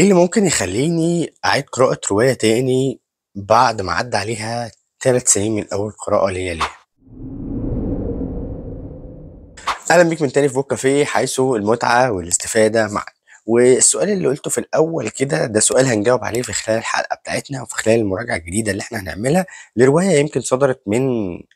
إيه اللي ممكن يخلّيني أعيد قراءة رواية تاني بعد ما عدّى عليها 3 سنين من أول قراءة ليها؟ أهلًا بيك من تاني في بوك كافيه حيث المتعة والاستفادة معًا. والسؤال اللي قُلته في الأول كده ده سؤال هنجاوب عليه في خلال الحلقة بتاعتنا وفي خلال المراجعة الجديدة اللي إحنا هنعملها لرواية يمكن صدرت من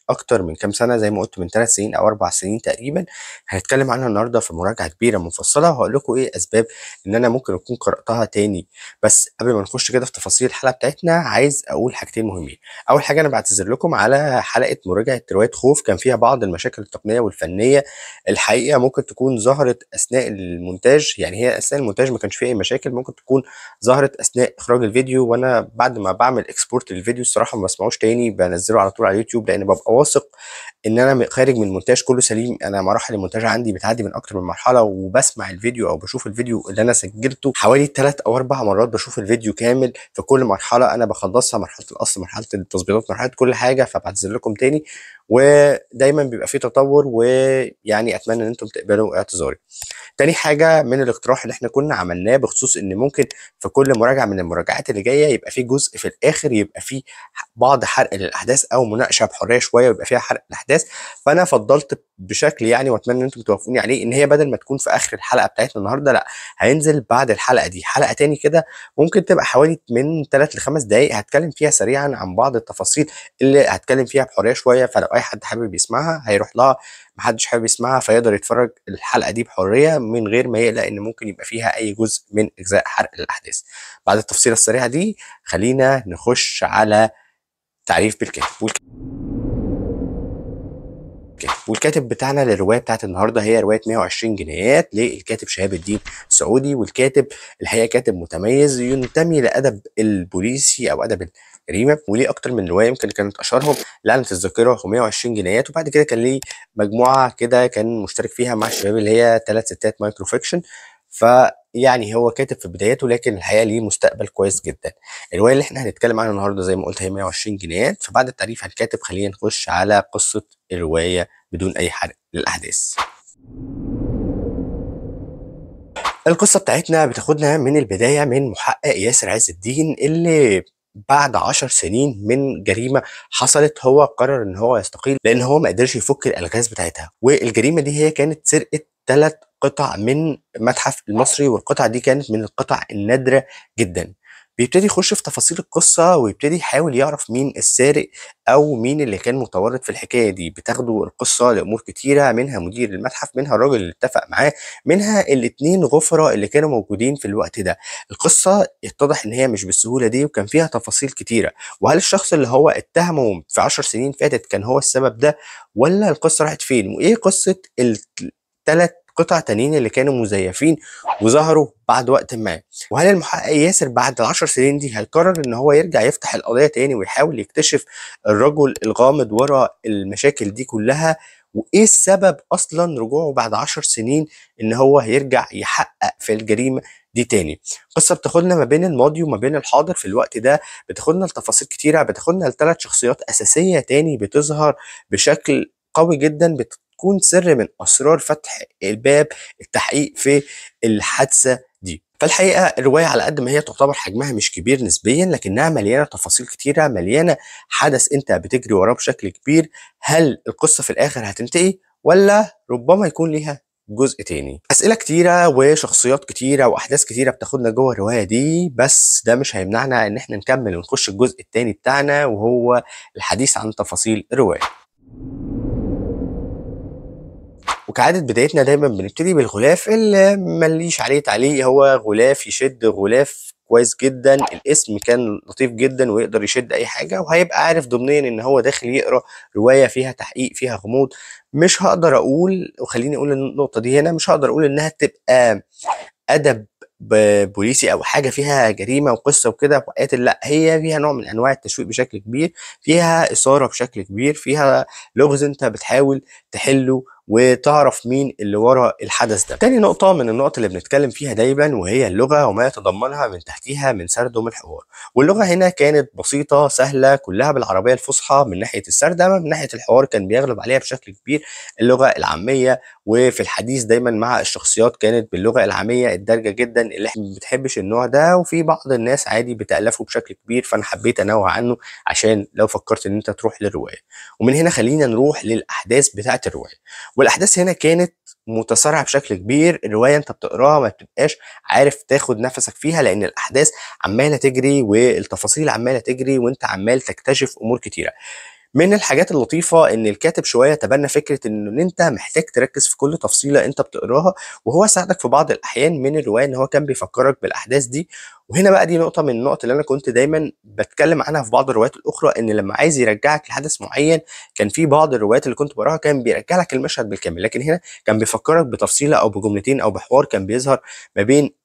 أكتر من كام سنة زي ما قُلت من 3 سنين أو 4 سنين تقريبًا. هنتكلم عنها النهارده في مراجعة كبيرة مفصلة، وهاقول لكم إيه أسباب إن أنا ممكن أكون قرأتها تاني. بس قبل ما نخش كده في تفاصيل الحلقة بتاعتنا عايز أقول حاجتين مهمين. أول حاجة أنا باعتذر لكم على حلقة مراجعة رواية خوف كان فيها بعض المشاكل التقنية والفنية الحقيقة ممكن تكون ظهرت أثناء المونتاج، يعني هي أثناء المونتاج ما كانش في أي مشاكل، ممكن تكون ظهرت أثناء إخراج الفيديو، وأنا بعد ما باعمل export للفيديو الصراحة ما باسمعوش تاني، بانزّله على طول على اليوتيوب، لإن بابقى واثق إن أنا خارج من المونتاج كلّه سليم. أنا مراحل المونتاج عندي بتعدّي من أكتر من مرحلة، وباسمع الفيديو أو باشوف الفيديو اللي أنا سجّلته حوالي 3 أو 4 مرات، باشوف الفيديو كامل في كل مرحلة أنا باخلّصها، مرحلة القص، مرحلة التظبيطات، مرحلة كل حاجة، فباعتذر لكم تاني. ودايمًا بيبقى في تطوّر، ويعني أتمنى إن أنتم تقبلوا اعتذاري. تاني حاجة من الاقتراح اللي إحنا كنا عملناه بخصوص إن ممكن في كل مراجعة من المراجعات اللي جاية يبقى في جزء في الآخر يبقى فيه بعض حرق للأحداث أو مناقشة بحرية شوية ويبقى فيها حرق الأحداث. فأنا فضّلت بشكل يعني وأتمنى إن أنتم توافقوني عليه إن هي بدل ما تكون في آخر الحلقة بتاعتنا النهارده لأ، هينزل بعد الحلقة دي حلقة تاني كده ممكن تبقى حوالي من 3 ل5 دقايق هاتكلم فيها سريعًا عن بعض التفاصيل اللي هاتكلم فيها بحرية شوية، فلو أي حد حابب يسمعها هيروح لها، ما حدش حابب يسمعها فيقدر يتفرج الحلقة دي بحرية من غير ما يقلق إن ممكن يبقى فيها أي جزء من أجزاء حرق الأحداث. بعد التفصيلة السريعة دي خلينا نخش على تعريف بالكاتب. والكاتب بتاعنا للرواية بتاعت النهارده هي رواية 120 جنيهات للكاتب شهاب الدين سعودي. والكاتب الحقيقة كاتب متميز ينتمي لأدب البوليسي أو أدب الجريمة، وليه أكتر من رواية يمكن كانت أشهرهم لعنة الذاكرة و120 جنيهات، وبعد كده كان ليه مجموعة كده كان مشترك فيها مع الشباب اللي هي 3 ستات مايكرو فيكشن. فيعني هو كاتب في بداياته لكن الحقيقة ليه مستقبل كويس جدا. الرواية اللي احنا هنتكلم عنها النهارده زي ما قلت هي 120 جنيهات. فبعد التعريف عن الكاتب خلينا نخش على قصة الرواية بدون أي حرق للأحداث. القصة بتاعتنا بتاخدنا من البداية من محقق ياسر عز الدين اللي بعد 10 سنين من جريمة حصلت هو قرر ان هو يستقيل لان هو ما قدرش يفك الالغاز بتاعتها. والجريمة دي هي كانت سرقة 3 قطع من المتحف المصري، والقطع دي كانت من القطع النادرة جدا. بيبتدي يخش في تفاصيل القصة ويبتدي يحاول يعرف مين السارق أو مين اللي كان متورط في الحكاية دي. بتاخده القصة لأمور كتيرة، منها مدير المتحف، منها الراجل اللي اتفق معاه، منها الاتنين غفرة اللي كانوا موجودين في الوقت ده. القصة اتضح ان هي مش بالسهولة دي وكان فيها تفاصيل كتيرة. وهل الشخص اللي هو اتهمه في 10 سنين فاتت كان هو السبب ده، ولا القصة راحت فين؟ وايه قصة الثلاث قطع تانيين اللي كانوا مزيفين وظهروا بعد وقت ما؟ وهل المحقق ياسر بعد ال10 سنين دي هيقرر ان هو يرجع يفتح القضية تاني ويحاول يكتشف الرجل الغامض ورا المشاكل دي كلها؟ وايه السبب اصلا رجوعه بعد 10 سنين ان هو هيرجع يحقق في الجريمه دي تاني؟ قصه بتاخدنا ما بين الماضي وما بين الحاضر في الوقت ده، بتاخدنا لتفاصيل كتيره، بتاخدنا لثلاث شخصيات اساسيه تاني بتظهر بشكل قوي جدا، بتكون سر من اسرار فتح الباب التحقيق في الحادثه دي. فالحقيقه الروايه على قد ما هي تعتبر حجمها مش كبير نسبيا لكنها مليانه تفاصيل كتيره، مليانه حدث انت بتجري وراه بشكل كبير. هل القصة في الآخر هتنتهي ولا ربما يكون ليها جزء تاني؟ أسئلة كتيرة وشخصيات كتيرة وأحداث كتيرة بتاخدنا جوه الرواية دي، بس ده مش هيمنعنا إن احنا نكمل ونخش الجزء التاني بتاعنا وهو الحديث عن تفاصيل الرواية. وكعادة بدايتنا دايما بنبتدي بالغلاف اللي مليش عليه تعليق، هو غلاف يشد، غلاف كويس جدا، الاسم كان لطيف جدا ويقدر يشد اي حاجه، وهيبقى عارف ضمنيا ان هو داخل يقرا روايه فيها تحقيق فيها غموض. مش هقدر اقول، وخليني اقول النقطه دي هنا، مش هقدر اقول انها تبقى ادب بوليسي او حاجه فيها جريمه وقصه وكده وقاتل، لا هي فيها نوع من انواع التشويق بشكل كبير، فيها اثاره بشكل كبير، فيها لغز انت بتحاول تحله وتعرف مين اللي ورا الحدث ده. تاني نقطة من النقط اللي بنتكلم فيها دايما وهي اللغة وما يتضمنها من تحتيها من سرد ومن حوار. واللغة هنا كانت بسيطة سهلة كلها بالعربية الفصحى من ناحية السرد، أما من ناحية الحوار كان بيغلب عليها بشكل كبير اللغة العامية وفي الحديث دايما مع الشخصيات كانت باللغه العاميه الدارجه جدا اللي احنا ما بتحبش النوع ده، وفي بعض الناس عادي بتالفه بشكل كبير، فانا حبيت انوع عنه عشان لو فكرت ان انت تروح للروايه. ومن هنا خلينا نروح للاحداث بتاعه الروايه. والاحداث هنا كانت متسارعه بشكل كبير. الروايه انت بتقراها ما بتبقاش عارف تاخد نفسك فيها، لان الاحداث عماله تجري والتفاصيل عماله تجري وانت عمال تكتشف امور كتيره. من الحاجات اللطيفة إن الكاتب شوية تبنى فكرة إن أنت محتاج تركز في كل تفصيلة أنت بتقراها، وهو ساعدك في بعض الأحيان من الرواية إن هو كان بيفكرك بالأحداث دي. وهنا بقى دي نقطة من النقط اللي أنا كنت دايما بتكلم عنها في بعض الروايات الأخرى، إن لما عايز يرجعك لحدث معين، كان في بعض الروايات اللي كنت بقراها كان بيرجع لك المشهد بالكامل، لكن هنا كان بيفكرك بتفصيلة أو بجملتين أو بحوار كان بيظهر ما بين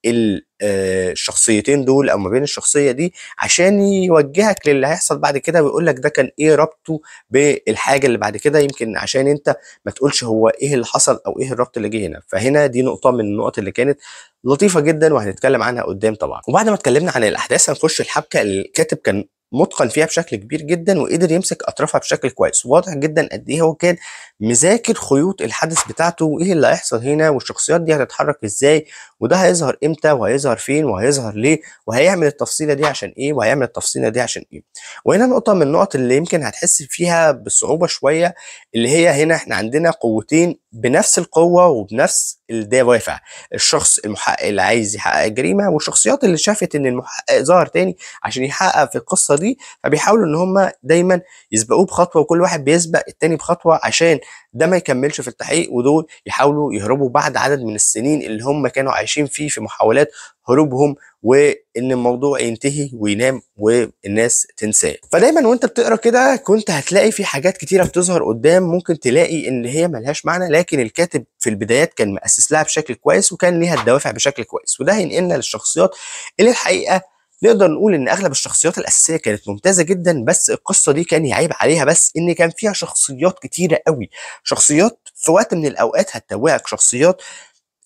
الشخصيتين دول أو ما بين الشخصية دي، عشان يوجهك للي هيحصل بعد كده ويقول لك ده كان إيه ربطه بالحاجه اللي بعد كده، يمكن عشان انت ما تقولش هو ايه اللي حصل او ايه الربط اللي جه هنا. فهنا دي نقطه من النقط اللي كانت لطيفه جدا وهنتكلم عنها قدام طبعا. وبعد ما اتكلمنا عن الاحداث هنخش الحبكه اللي الكاتب كان متقن فيها بشكل كبير جدا وقدر يمسك اطرافها بشكل كويس. واضح جدا قد ايه هو كان مذاكر خيوط الحدث بتاعته وايه اللي هيحصل هنا والشخصيات دي هتتحرك ازاي وده هيظهر امتى وهيظهر فين وهيظهر ليه وهيعمل التفصيله دي عشان ايه وهيعمل التفصيله دي عشان ايه. وهنا نقطة من النقط اللي يمكن هتحس فيها بالصعوبة شوية، اللي هي هنا احنا عندنا قوتين بنفس القوة وبنفس الدوافع. الشخص المحقق اللي عايز يحقق الجريمة، والشخصيات اللي شافت ان المحقق ظهر تاني عشان يحقق في القصة دي، فبيحاولوا ان هم دايما يسبقوه بخطوة وكل واحد بيسبق التاني بخطوة عشان ده ما يكملش في التحقيق، ودول يحاولوا يهربوا بعد عدد من السنين اللي هم كانوا عايشين فيه في محاولات هروبهم، وان الموضوع ينتهي وينام والناس تنساه. فدايما وانت بتقرا كده كنت هتلاقي في حاجات كتيره بتظهر قدام، ممكن تلاقي ان هي ملهاش معنى، لكن الكاتب في البدايات كان مؤسس لها بشكل كويس وكان ليها الدوافع بشكل كويس. وده هينقلنا للشخصيات اللي الحقيقه نقدر نقول ان اغلب الشخصيات الاساسيه كانت ممتازه جدا، بس القصه دي كان يعيب عليها بس ان كان فيها شخصيات كتيره قوي، شخصيات في وقت من الاوقات هتتوهك، شخصيات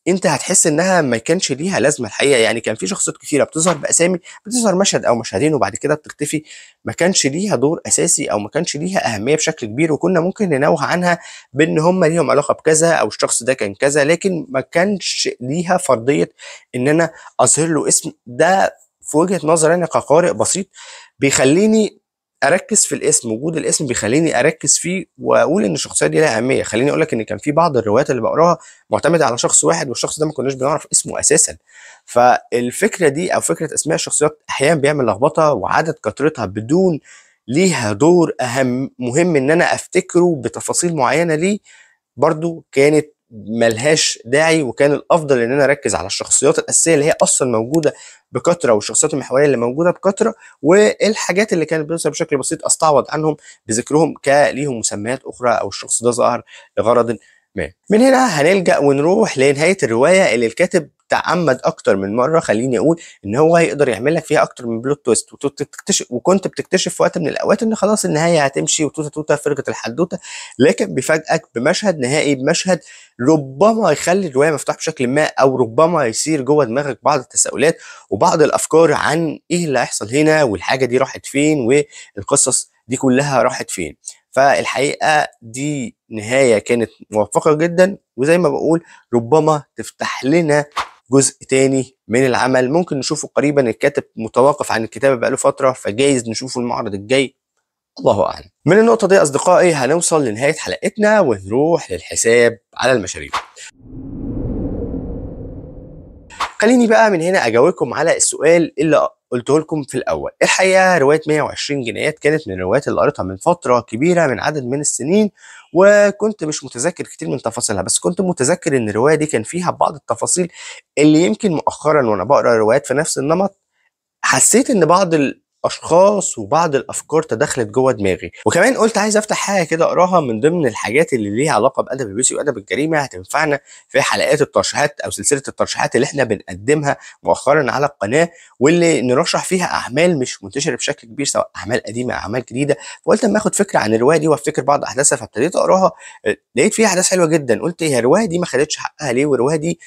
انت هتحس انها ما كانش ليها لازمه الحقيقه. يعني كان في شخصيات كتيره بتظهر باسامي، بتظهر مشهد او مشهدين وبعد كده بتختفي، ما كانش ليها دور اساسي او ما كانش ليها اهميه بشكل كبير، وكنا ممكن ننوه عنها بان هم ليهم علاقه بكذا او الشخص ده كان كذا، لكن ما كانش ليها فرضيه ان انا اظهر له اسم. ده في وجهه نظري انا كقارئ بسيط بيخليني اركز في الاسم، وجود الاسم بيخليني اركز فيه واقول ان الشخصيه دي لها اهميه. خليني اقول لك ان كان في بعض الروايات اللي بقراها معتمده على شخص واحد والشخص ده ما كناش بنعرف اسمه اساسا. فالفكره دي او فكره اسماء الشخصيات احيانا بيعمل لخبطه، وعدد كثرتها بدون ليها دور اهم مهم ان انا افتكره بتفاصيل معينه ليه برضو كانت ملهاش داعي. وكان الافضل ان انا اركز على الشخصيات الاساسيه اللي هي اصلا موجوده بكثره والشخصيات المحوريه اللي موجوده بكثره، والحاجات اللي كانت بتظهر بشكل بسيط استعوض عنهم بذكرهم كليهم مسميات اخرى او الشخص ده ظهر لغرض ما. من هنا هنلجأ ونروح لنهايه الروايه اللي الكاتب تعمد اكتر من مره، خليني اقول ان هو هيقدر يعمل لك فيها اكتر من بلوت تويست، وتكتشف وكنت بتكتشف في وقت من الاوقات ان خلاص النهايه هتمشي وتوته توته فرقه الحدوته، لكن بيفاجئك بمشهد نهائي، بمشهد ربما يخلي الروايه مفتوحه بشكل ما، او ربما يصير جوه دماغك بعض التساؤلات وبعض الافكار عن ايه اللي هيحصل هنا والحاجه دي راحت فين والقصص دي كلها راحت فين. فالحقيقه دي نهايه كانت موفقه جدا، وزي ما بقول ربما تفتح لنا جزء تاني من العمل ممكن نشوفه قريبا. الكاتب متوقف عن الكتابه بقاله فتره، فجايز نشوفه المعرض الجاي، الله اعلم. من النقطه دي اصدقائي هنوصل لنهايه حلقتنا ونروح للحساب على المشاريع. خليني بقى من هنا اجاوبكم على السؤال اللي قلته لكم في الاول. الحقيقه روايه 120 جنيهات كانت من الروايات اللي قريتها من فتره كبيره من عدد من السنين، وكنت مش متذكر كتير من تفاصيلها، بس كنت متذكر ان الروايه دي كان فيها بعض التفاصيل اللي يمكن مؤخرا وانا بقرا روايات في نفس النمط حسيت ان بعض الاشخاص وبعض الافكار تدخلت جوه دماغي. وكمان قلت عايز افتح حاجه كده اقراها من ضمن الحاجات اللي ليها علاقه بادب البوليسي وادب الجريمه هتنفعنا في حلقات الترشيحات او سلسله الترشيحات اللي احنا بنقدمها مؤخرا على القناه، واللي نرشح فيها اعمال مش منتشره بشكل كبير سواء اعمال قديمه اعمال جديده. فقلت اما اخد فكره عن الروايه دي وافتكر بعض احداثها، فابتديت اقراها لقيت فيها احداث حلوه جدا. قلت هي الروايه دي ما خدتش حقها ليه؟ والروايه دي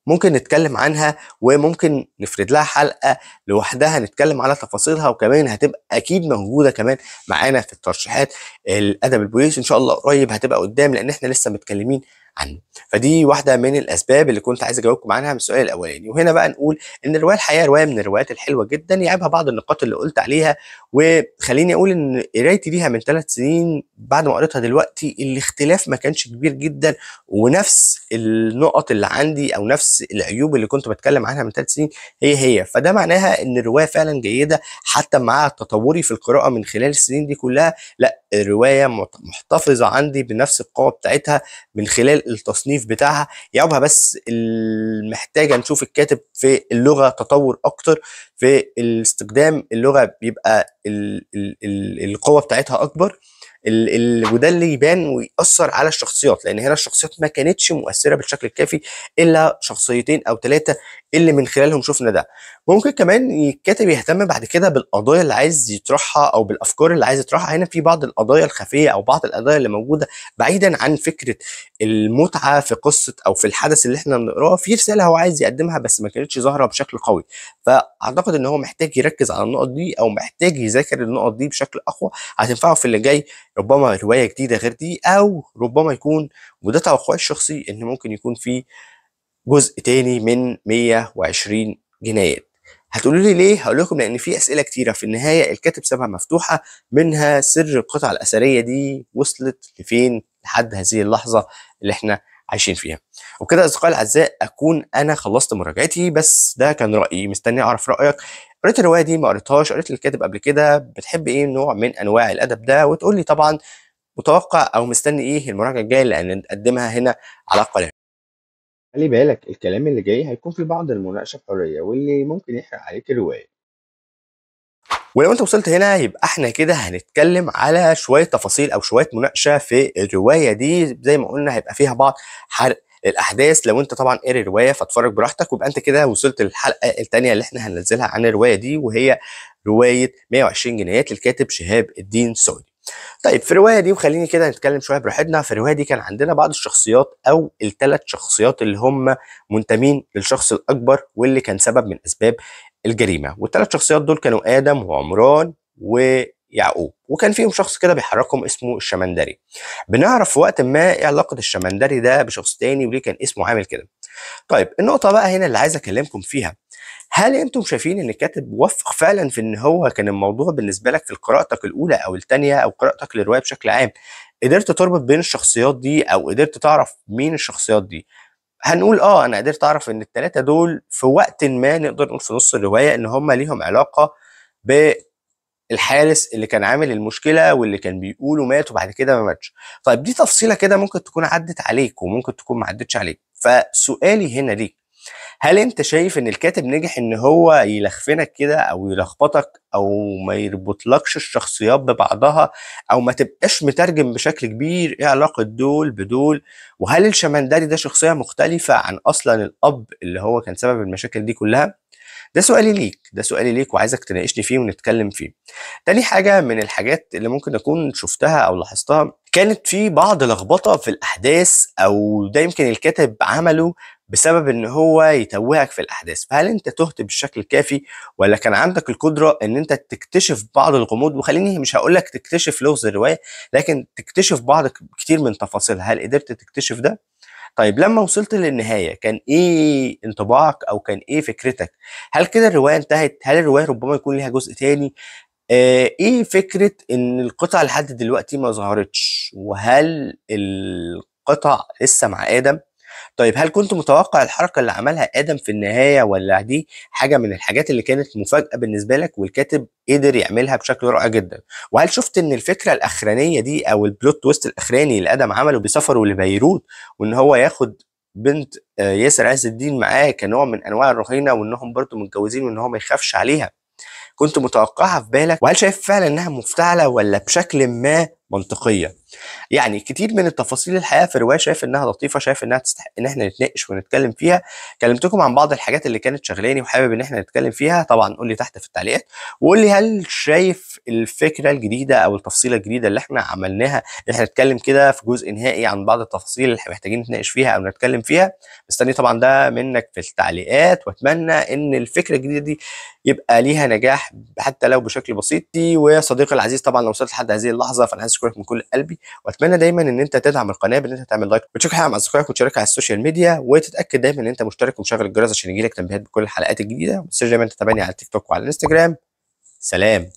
ممكن نتكلم عنها وممكن نفرد لها حلقه لوحدها نتكلم على تفاصيلها، وكمان هتبقى اكيد موجوده كمان معانا في الترشيحات. الادب البوليسي ان شاء الله قريب هتبقى قدام، لان احنا لسه متكلمين عنه. فدي واحده من الاسباب اللي كنت عايز اجاوبكم عنها من السؤال الاولاني. وهنا بقى نقول ان الروايه الحقيقه روايه من الروايات الحلوه جدا، يعيبها بعض النقاط اللي قلت عليها. وخليني اقول ان قرايتي ليها من 3 سنين بعد ما قريتها دلوقتي الاختلاف ما كانش كبير جدا، ونفس النقط اللي عندي او نفس العيوب اللي كنت بتكلم عنها من 3 سنين هي. فده معناها ان الروايه فعلا جيده حتى مع تطوري في القراءه من خلال السنين دي كلها. لا، الروايه محتفظه عندي بنفس القوه بتاعتها من خلال التصنيف بتاعها. يعوبها بس محتاجه نشوف الكاتب في اللغه تطور اكتر، في الاستخدام اللغه بيبقى القوه بتاعتها اكبر. وده اللي يبان ويأثر على الشخصيات، لان هنا الشخصيات ما كانتش مؤثره بالشكل الكافي الا شخصيتين او 3 اللي من خلالهم شفنا ده. ممكن كمان الكاتب يهتم بعد كده بالقضايا اللي عايز يطرحها او بالافكار اللي عايز يطرحها. هنا في بعض القضايا الخفيه او بعض القضايا اللي موجوده بعيدا عن فكره المتعه في قصه او في الحدث اللي احنا بنقراه، في رساله هو عايز يقدمها بس ما كانتش ظاهره بشكل قوي. فاعتقد ان هو محتاج يركز على النقط دي او محتاج يذاكر النقط دي بشكل اقوى، هتنفعه في اللي جاي. ربما روايه جديده غير دي، او ربما يكون، وده توقعي الشخصي، ان ممكن يكون في جزء تاني من 120 جنايات. هتقولوا لي ليه؟ هقول لكم لان في اسئله كتيره في النهايه الكاتب سابها مفتوحه، منها سر القطع الاثريه دي وصلت لفين لحد هذه اللحظه اللي احنا عايشين فيها. وبكده اصدقائي الاعزاء اكون انا خلصت مراجعتي، بس ده كان رايي، مستني اعرف رايك. قريت الروايه دي؟ ما قريتهاش؟ قريت الكاتب قبل كده؟ بتحب ايه نوع من انواع الادب ده؟ وتقول لي طبعا متوقع او مستني ايه المراجعه الجايه اللي هنقدمها هنا على القناه. خلي بالك الكلام اللي جاي هيكون في بعض المناقشه بحريه، واللي ممكن يحرق عليك الروايه. ولو انت وصلت هنا يبقى احنا كده هنتكلم على شويه تفاصيل او شويه مناقشه في الروايه دي. زي ما قلنا هيبقى فيها بعض حرق الاحداث. لو انت طبعا قاري الروايه فاتفرج براحتك، ويبقى انت كده وصلت للحلقه الثانيه اللي احنا هننزلها عن الروايه دي، وهي روايه 120 جنيات للكاتب شهاب الدين سعودي. طيب في الروايه دي، وخليني كده نتكلم شويه براحتنا، في الروايه دي كان عندنا بعض الشخصيات او ال3 شخصيات اللي هم منتمين للشخص الاكبر واللي كان سبب من اسباب الجريمه. وال3 شخصيات دول كانوا ادم وعمران ويعقوب، وكان فيهم شخص كده بيحركهم اسمه الشمندري. بنعرف في وقت ما ايه علاقه الشمندري ده بشخص تاني وليه كان اسمه عامل كده. طيب النقطه بقى هنا اللي عايز اكلمكم فيها، هل انتم شايفين ان الكاتب وفق فعلا في ان هو كان الموضوع بالنسبه لك في قراءتك الاولى او الثانيه او قراءتك للروايه بشكل عام قدرت تربط بين الشخصيات دي او قدرت تعرف مين الشخصيات دي؟ هنقول انا قدرت اعرف ان ال3 دول في وقت ما نقدر نقول في نص الروايه ان هم ليهم علاقه بالحارس اللي كان عامل المشكله واللي كان بيقولوا مات وبعد كده ما ماتش. طيب دي تفصيله كده ممكن تكون عدت عليك وممكن تكون ما عدتش عليك. فسؤالي هنا ليك، هل انت شايف ان الكاتب نجح ان هو يلخفنك كده او يلخبطك او ما يربطلكش الشخصيات ببعضها، او ما تبقاش مترجم بشكل كبير ايه علاقة دول بدول؟ وهل الشمندري ده شخصية مختلفة عن اصلا الاب اللي هو كان سبب المشاكل دي كلها؟ ده سؤالي ليك، ده سؤالي ليك، وعايزك تناقشني فيه ونتكلم فيه. تاني حاجة من الحاجات اللي ممكن أكون شفتها أو لاحظتها، كانت في بعض لخبطة في الأحداث، أو ده يمكن الكاتب عمله بسبب إن هو يتوهك في الأحداث. فهل أنت تهت بالشكل الكافي، ولا كان عندك القدرة إن أنت تكتشف بعض الغموض؟ وخليني مش هقولك تكتشف لغز الرواية، لكن تكتشف بعض كتير من تفاصيلها. هل قدرت تكتشف ده؟ طيب لما وصلت للنهاية كان ايه انطباعك او كان ايه فكرتك؟ هل كده الرواية انتهت؟ هل الرواية ربما يكون ليها جزء تاني؟ ايه فكرة ان القطع لحد دلوقتي ما ظهرتش؟ وهل القطع لسه مع آدم؟ طيب هل كنت متوقع الحركة اللي عملها آدم في النهاية، ولا دي حاجة من الحاجات اللي كانت مفاجأة بالنسبة لك والكاتب قدر يعملها بشكل رائع جدا؟ وهل شفت ان الفكرة الأخرانية دي او البلوت تويست الأخراني اللي آدم عمله بسفره لبيروت وان هو ياخد بنت ياسر عز الدين معاه كنوع من انواع الرهينة، وانهم برضه متجوزين وان هو ما يخافش عليها، كنت متوقعها في بالك؟ وهل شايف فعلا انها مفتعلة ولا بشكل ما منطقية؟ يعني كتير من التفاصيل الحقيقه في الروايه شايف انها لطيفه، شايف انها تستحق ان احنا نتناقش ونتكلم فيها. كلمتكم عن بعض الحاجات اللي كانت شغلاني وحابب ان احنا نتكلم فيها. طبعا قول لي تحت في التعليقات، وقول لي هل شايف الفكره الجديده او التفصيله الجديده اللي احنا عملناها ان احنا نتكلم كده في جزء نهائي عن بعض التفاصيل اللي احنا محتاجين نتناقش فيها او نتكلم فيها. مستني طبعا ده منك في التعليقات، واتمنى ان الفكره الجديده دي يبقى ليها نجاح حتى لو بشكل بسيط. ويا صديقي العزيز طبعا لو وصلت لحد هذه اللحظه فانا عايز اشكرك من كل قلبي، حبيبي، واتمنى دايما ان انت تدعم القناه بان انت تعمل لايك وتشارك الحلقه مع اصدقائك وتشاركها على السوشيال ميديا، وتتاكد دايما ان انت مشترك ومشغل الجرس عشان يجيلك تنبيهات بكل الحلقات الجديده. ما تنساش دايما تتابعني على التيك توك وعلى الانستجرام. سلام.